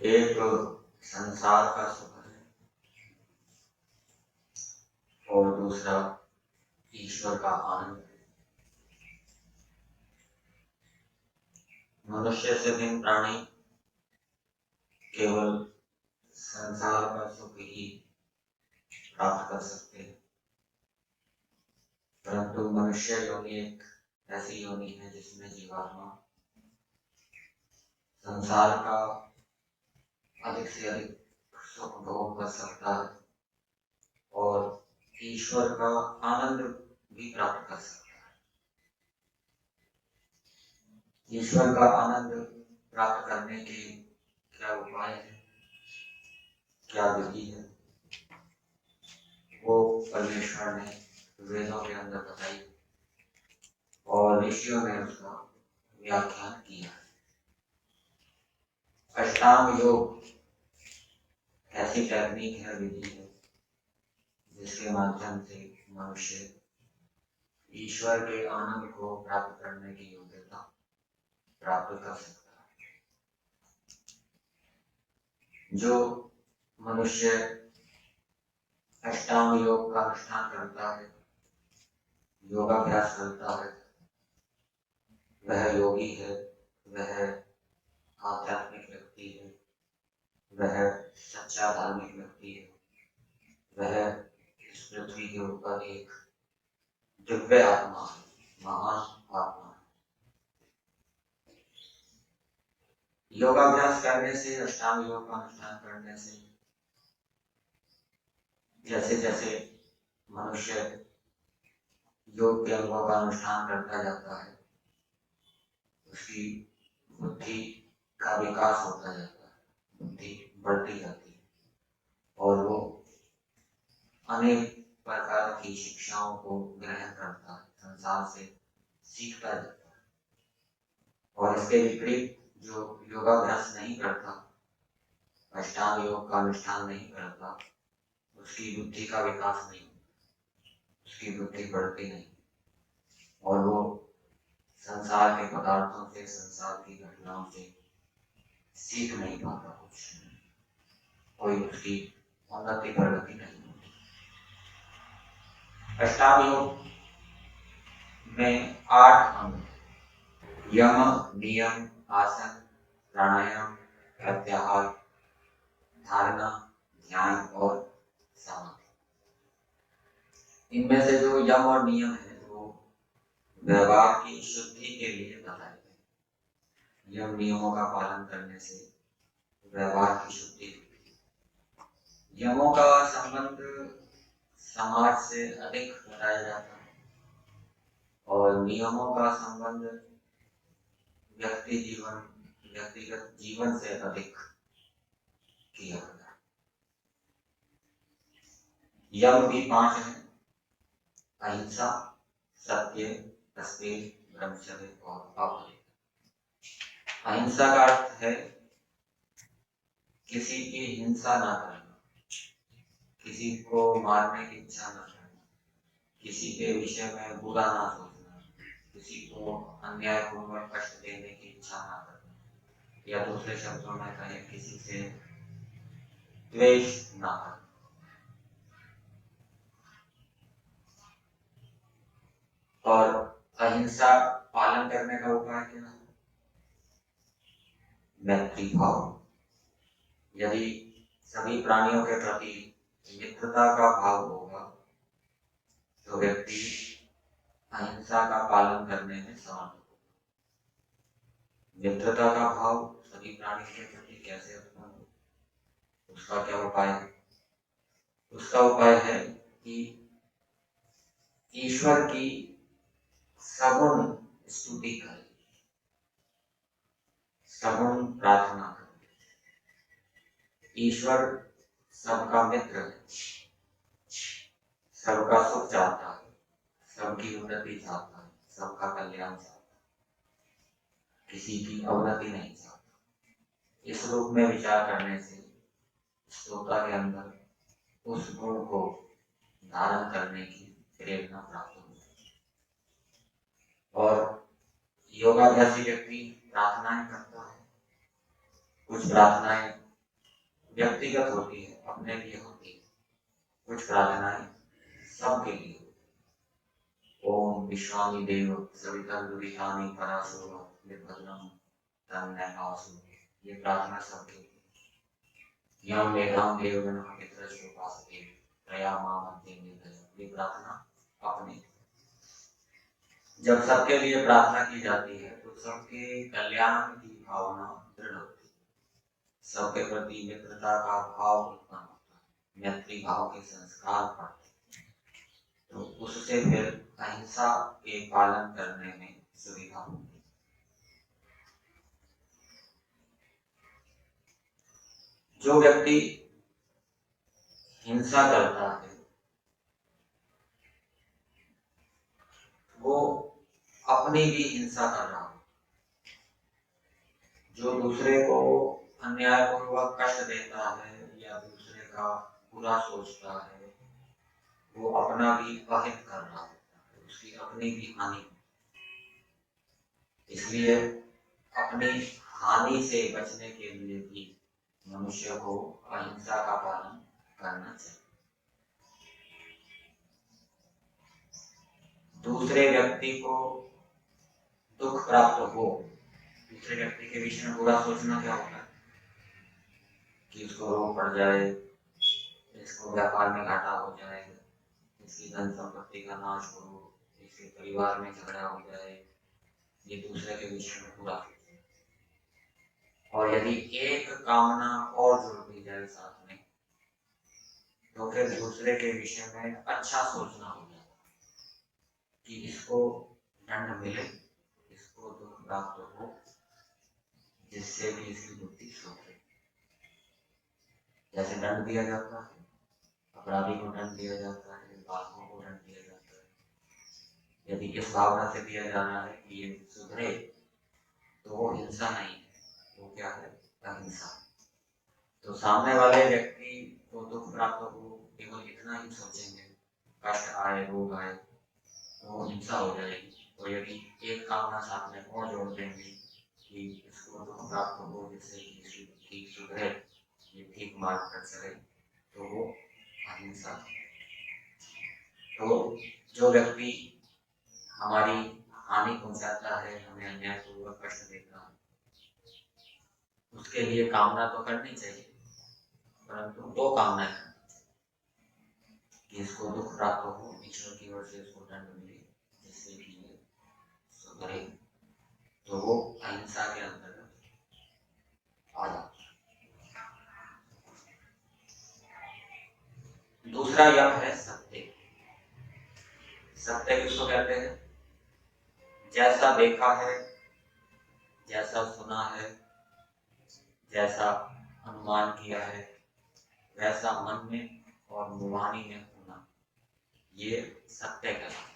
एक संसार का सुख है और दूसरा ईश्वर का आनंद है। मनुष्य से भिन्न प्राणी केवल संसार का सुख ही प्राप्त कर सकते हैं, परंतु मनुष्य योनि एक ऐसी योनि है जिसमें जीवात्मा संसार का अधिक से अधिक सुख भोग कर सकता है और ईश्वर का आनंद भी प्राप्त कर सकता है। ईश्वर का आनंद प्राप्त करने के क्या उपाय है, क्या विधि है, वो परमेश्वर ने वेदों के अंदर बताई और ऋषियों ने उसका व्याख्यान किया। अष्टांग योग ऐसी टेक्निक है, विधि है, जिसके माध्यम से मनुष्य ईश्वर के आनंद को प्राप्त करने की योग्यता प्राप्त कर सकता है। जो मनुष्य अष्टांग योग का अनुष्ठान करता है, योगाभ्यास करता है, वह योगी है, वह आध्यात्मिक व्यक्ति है, वह सच्चा धार्मिक व्यक्ति है, वह इस पृथ्वी के ऊपर एक दिव्य आत्मा है, महान आत्मा है। योगाभ्यास करने से, अष्टांग योग का अनुष्ठान करने से जैसे जैसे मनुष्य योग के अनुभव का अनुष्ठान करता जाता है, उसकी बुद्धि का विकास होता जाता है, बुद्धि बढ़ती जाती है और वो अनेक प्रकार की शिक्षाओं को ग्रहण करता है, संसार से सीखता जाता है। और इसके विपरीत जो योगाभ्यास नहीं करता, अष्टांग योग का अनुष्ठान नहीं करता, उसकी बुद्धि का विकास नहीं, उसकी बुद्धि बढ़ती नहीं और वो संसार के पदार्थों से, संसार की घटनाओं से सीख नहीं पाता, कुछ कोई उसकी उन्नति प्रगति नहीं होती। अष्टांग योग में 8 अंग, यम, नियम, आसन, प्राणायाम, प्रत्याहार, धारणा, ध्यान और समाधि। इनमें से जो यम और नियम है वो व्यवहार की शुद्धि के लिए बताए गए। यम नियमों का पालन करने से व्यवहार की शुद्धि होती है। यमों का संबंध समाज से अधिक बताया जाता है और नियमों का संबंध व्यक्तिगत जीवन से अधिक किया जाता है। यम भी 5 है: अहिंसा, सत्य, तस्वीर, ब्रह्मचर्य और अपरिग्रह। अहिंसा का अर्थ है किसी की हिंसा ना करना, किसी को मारने की इच्छा ना करना, किसी के विषय में बुरा ना सोचना, किसी को अन्यायपूर्वक कष्ट देने की इच्छा ना करना, या दूसरे शब्दों में कहें किसी से द्वेष ना करना। और अहिंसा पालन करने का उपाय क्या है? मैत्री भाव। यदि सभी प्राणियों के प्रति मित्रता का भाव होगा तो व्यक्ति अहिंसा का पालन करने में समर्थ होगा। मित्रता का भाव सभी प्राणियों के प्रति कैसे उत्पन्न हो, उसका क्या उपाय है? उसका उपाय है कि ईश्वर की सगुण स्तुति करें, सगुण प्रार्थना करें। ईश्वर सबका मित्र है, सबका सुख चाहता है, सबकी उन्नति चाहता है, सबका कल्याण चाहता है, किसी की अवनति नहीं चाहता। इस रूप में विचार करने से श्रोता के अंदर उस गुण को धारण करने की प्रेरणा प्राप्त होती है। और योगाभ्यासी व्यक्ति प्रार्थनाएं करता है। कुछ प्रार्थनाएं व्यक्तिगत होती है, अपने लिए होती है, कुछ प्रार्थनाएं सबके लिए। ओम विश्वामी देव सवितर्विहानी पराशुर निर्भद्रम तन्नैवासु, ये प्रार्थना सबके लिए। यम मेधाम देवगण पितृशोपासते दया मामन्ते निर्दय, ये प्रार्थना अपने। जब सबके लिए प्रार्थना की जाती है तो सबके कल्याण की भावना दृढ़ होती है, सबके प्रति मित्रता का भाव उत्पन्न होता है, मैत्री भाव के संस्कार पड़ते हैं, तो उससे फिर अहिंसा के पालन करने में सुविधा होती है। जो व्यक्ति हिंसा करता है वो अपनी भी हिंसा कर रहा है। जो दूसरे को अन्यायपूर्वक कष्ट देता है या दूसरे का बुरा सोचता है वो अपना भी अहित कर रहा होता है, उसकी अपनी भी हानि। इसलिए अपनी हानि से बचने के लिए भी मनुष्य को अहिंसा का पालन करना चाहिए। दूसरे व्यक्ति को दुख प्राप्त हो, दूसरे व्यक्ति के विषय में बुरा सोचना क्या होता है कि उसको रोग पड़ जाए, इसको व्यापार में घाटा हो जाए, इसकी धन संपत्ति का नाश हो, इसके परिवार में झगड़ा हो जाए, ये दूसरे के विषय में बुरा सोचना। और यदि एक कामना और जोड़ दी जाए साथ में तो फिर दूसरे के विषय में अच्छा सोचना हो जाए कि इसको दंड मिले, इसको दुख प्राप्त हो, जिससे कि इसकी बुद्धि सुधरे। जैसे दंड दिया जाता है, अपराधी को दंड दिया जाता है, बालकों को दंड दिया जाता है, यदि इस भावना से दिया जा रहा है कि ये सुधरे तो वो हिंसा नहीं है, वो क्या है, अहिंसा। तो सामने वाले व्यक्ति को दुख प्राप्त हो केवल इतना ही सोचेंगे, कष्ट आए, रोग आए, तो हिंसा हो जाएगी। तो यदि एक कामना साथ में और जोड़ देंगे कि इसको दुख प्राप्त हो जिससे इसकी बुद्धि सुधरे, ये ठीक मार्ग पर चले, तो वो अहिंसा। तो जो व्यक्ति हमारी हानि पहुंचाता है, हमें अन्यायपूर्वक कष्ट देता है, उसके लिए कामना तो करनी चाहिए, परंतु दो कामनाएं करनी चाहिए कि इसको दुख प्राप्त हो, ईश्वर की ओर से इसको दंड मिले जिससे कि ये सुधरे, तो वो अहिंसा के अंतर्गत आ जाता है। दूसरा यम है सत्य। सत्य किसको कहते हैं? जैसा देखा है, जैसा सुना है, जैसा अनुमान किया है, वैसा मन में और मुवानी में होना, ये सत्य कहलाता है।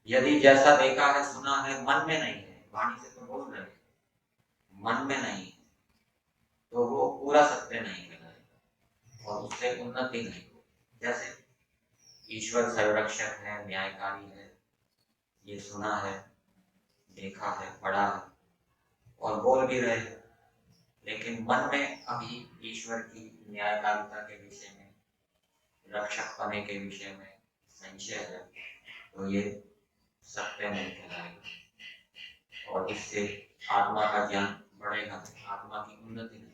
यदि जैसा देखा है, सुना है, मन में नहीं है, वाणी से तो बोल रहे हैं, मन में नहीं है, तो वो पूरा सत्य नहीं कहलाएगा और उससे उन्नति नहीं होगी। जैसे ईश्वर सर्वरक्षक है, न्यायकारी है, ये सुना है, देखा है, पढ़ा है और बोल भी रहे हैं, लेकिन मन में अभी ईश्वर की न्यायकारिता के विषय में, रक्षक पने के विषय में संशय है, तो ये सत्य नहीं कहलाएगा और इससे आत्मा का ज्ञान बढ़ेगा, आत्मा की उन्नति नहीं।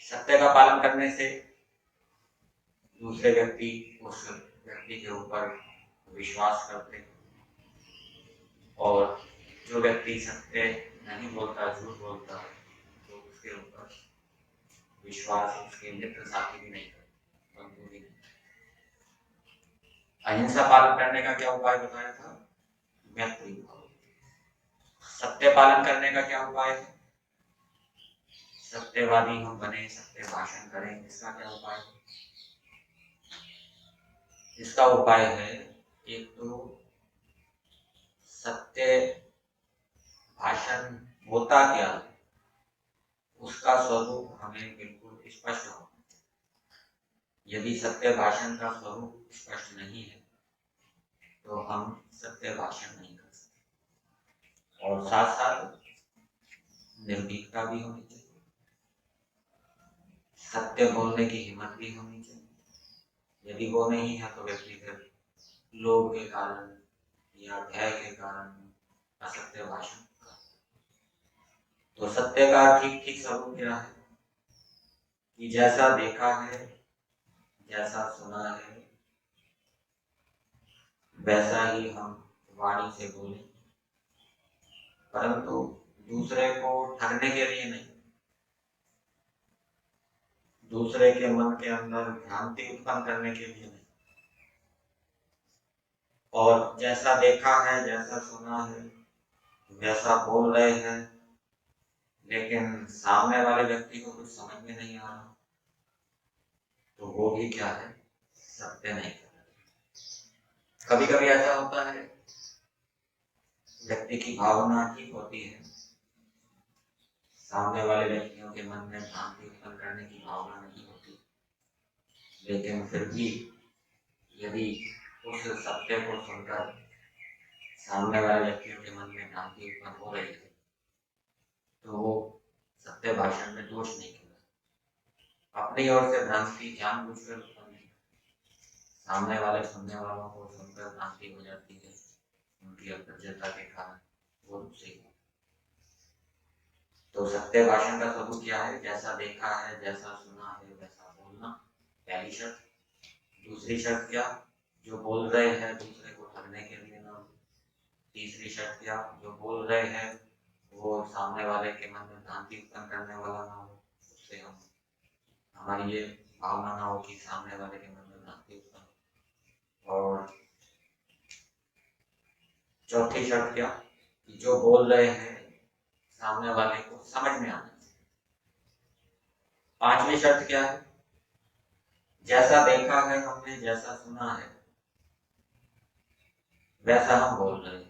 सत्य का पालन करने से दूसरे व्यक्ति उस व्यक्ति के ऊपर विश्वास करते, और जो व्यक्ति सत्य नहीं बोलता, झूठ बोलता है, तो उसके ऊपर विश्वास उसके मित्र साथी भी नहीं करते, बंधु भी नहीं। अहिंसा पालन करने का क्या उपाय बताया था? मैत्री भाव। सत्य पालन करने का क्या उपाय है? सत्यवादी हम बने, सत्य भाषण करें, इसका क्या उपाय है? इसका उपाय है एक तो सत्य भाषण होता क्या है उसका स्वरूप हमें बिल्कुल स्पष्ट हो। यदि सत्य भाषण का स्वरूप स्पष्ट नहीं है तो हम सत्य भाषण नहीं कर सकते। और साथ साथ निर्भीकता भी होनी चाहिए। सत्य बोलने की हिम्मत भी होनी चाहिए। यदि वो नहीं है तो व्यक्ति फिर लोभ के कारण या भय के कारण असत्य भाषण करता है। तो सत्य का ठीक ठीक स्वरूप क्या है कि जैसा देखा है, जैसा सुना है, वैसा ही हम वाणी से बोले, परंतु दूसरे को ठगने के लिए नहीं, दूसरे के मन के अंदर भ्रांति उत्पन्न करने के लिए नहीं। और जैसा देखा है, जैसा सुना है, वैसा बोल रहे हैं, लेकिन सामने वाले व्यक्ति को कुछ समझ में नहीं आ रहा, तो वो भी क्या है, सत्य नहीं कर रहा। कभी कभी ऐसा होता है, व्यक्ति की भावना ठीक होती है, सामने वाले व्यक्तियों के मन में भ्रांति उत्पन्न करने की भावना नहीं होती, लेकिन फिर भी यदि उस सत्य को सुनकर सामने वाले व्यक्तियों के मन में भ्रांति उत्पन्न हो रही है, तो वो सत्य भाषण में दोष नहीं कहलाता। अपनी ओर से भ्रांति जानबूझकर उत्पन्न नहीं, सामने वाले सुनने वालों को सुनकर भ्रांति हो जाती है, उनकी अप्रज्ञता के कारण वो रुचि। तो सत्य भाषण का स्वरूप क्या है? जैसा देखा है, जैसा सुना है, वैसा बोलना, पहली शर्त। दूसरी शर्त क्या? जो बोल रहे हैं दूसरे को ठगने के लिए ना। तीसरी शर्त क्या? जो बोल रहे हैं वो सामने वाले के मन में भ्रांति उत्पन्न करने वाला ना हो, उससे हम हमारी ये भावना ना हो कि सामने वाले के मन में भ्रांति उत्पन्न। और चौथी शर्त क्या? कि जो बोल रहे हैं सामने वाले को समझ में आना चाहिए। पांचवी शर्त क्या है? जैसा देखा है हमने, जैसा सुना है, वैसा हम बोल रहे हैं।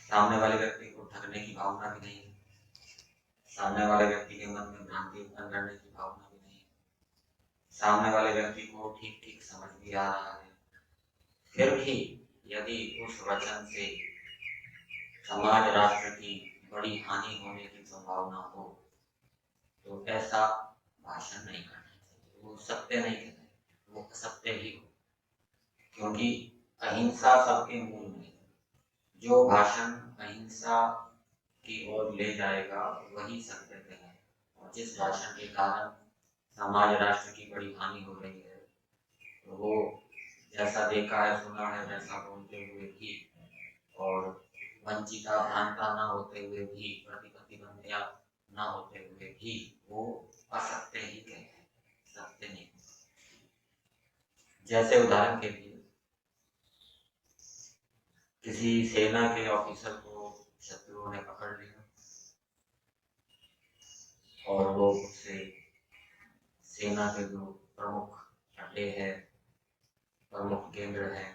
सामने वाले व्यक्ति को ठगने की भावना भी नहीं है, सामने वाले व्यक्ति के मन में भ्रांति उत्पन्न करने की भावना भी नहीं है, सामने वाले व्यक्ति को ठीक ठीक समझ भी आ रहा है, फिर भी यदि उस वचन से समाज राष्ट्र की बड़ी हानि होने की संभावना हो, तो ऐसा भाषण नहीं करना चाहिए। वो सत्य नहीं कहते, वो असत्य ही हो, क्योंकि अहिंसा सबके मूल में है। जो भाषण अहिंसा की ओर ले जाएगा वही सत्य है। और जिस भाषण के कारण समाज राष्ट्र की बड़ी हानि हो रही है, तो वो जैसा देखा है, सुना है, वैसा बोलते हुए भी, और वंचिता भ्रांता ना होते हुए भी, प्रतिबंधिया ना होते हुए भी, वो असत्य ही कहते हैं, सत्य नहीं। जैसे उदाहरण के लिए किसी सेना के ऑफिसर को शत्रुओं ने पकड़ लिया और वो उससे सेना के जो प्रमुख अड्डे हैं, प्रमुख केंद्र हैं,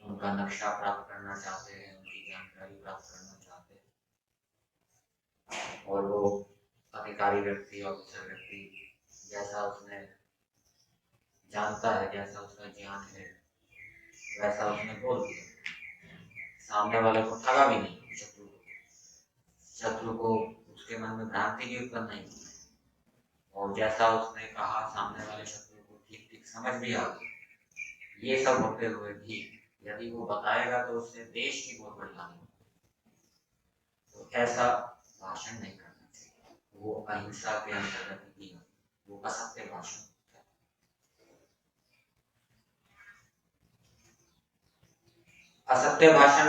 उनका नक्शा प्राप्त करना चाहते हैं, उनकी जानकारी प्राप्त करना चाहते हैं। और वो अधिकारी व्यक्ति, ऑफिसर व्यक्ति, जैसा उसने जानता है, जैसा उसका ज्ञान है, वैसा उसने बोल दिया। सामने वाले को ठगा भी नहीं, शत्रु को उसके मन में भ्रांति भी उत्पन्न नहीं हुई, और जैसा उसने कहा सामने वाले शत्रु को ठीक ठीक समझ भी आ गई। ये सब होते हुए भी यदि वो बताएगा तो उससे देश की बहुत बड़ी हानि होगी। तो ऐसा भाषण नहीं करना चाहिए, वो अहिंसा के अंतर्गत ही है, वो असत्य भाषण। असत्य भाषण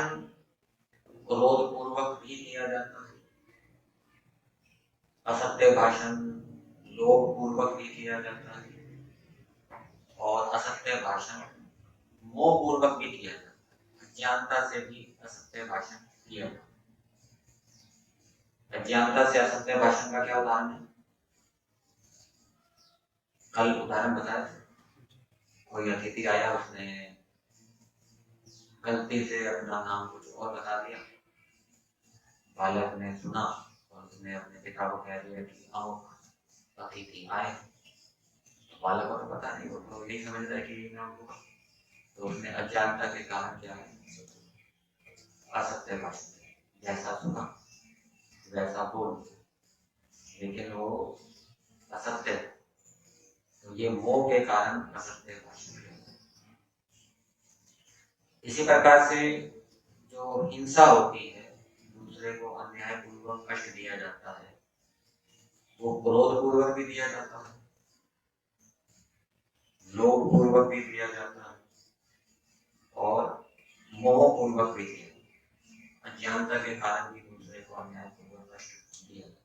क्रोध पूर्वक भी किया जाता है, असत्य भाषण लोभ पूर्वक भी किया जाता है, और असत्य भाषण मोह पूर्वक भी किया जाता है। अज्ञानता से भी असत्य भाषण किया जाता है। अज्ञानता से असत्य भाषण का क्या उदाहरण है? कल उदाहरण बताया, कोई अतिथि आया, उसने गलती से अपना नाम कुछ और बता दिया, बालक ने सुना और उसने अपने पिता को कह दिया कि अमुक अतिथि आए। तो बालक को तो पता नहीं, वो तो यही समझ रहा है कि नाम होगा। तो उसने अज्ञानता के कारण क्या है, असत्य भाषण, जैसा सुना वैसा बोल, लेकिन वो असत्य, तो ये मोह के कारण असत्य का शुक्र है। इसी प्रकार से जो हिंसा होती है, दूसरे को अन्यायपूर्वक कष्ट दिया जाता है, वो क्रोध पूर्वक भी दिया जाता है, लोभ पूर्वक भी दिया जाता है और मोह पूर्वक भी दिया जाता है। अज्ञानता के कारण भी दूसरे को अन्यायपूर्वक कष्ट दिया जाता है,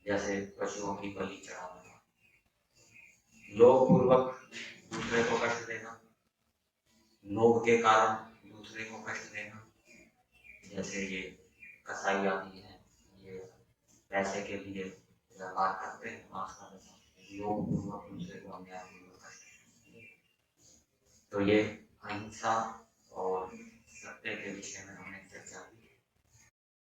जैसे पशुओं की बलि चढ़ाना, लोभ पूर्वक दूसरे को कष्ट देना, लोभ के कारण दूसरे को कष्ट देना, जैसे ये कसाई आदि है, ये पैसे के लिए व्यवहार करते हैं, मांस का लोभ पूर्वक दूसरे को अन्यायपूर्वक कष्ट। तो ये अहिंसा और सत्य के विषय में हमने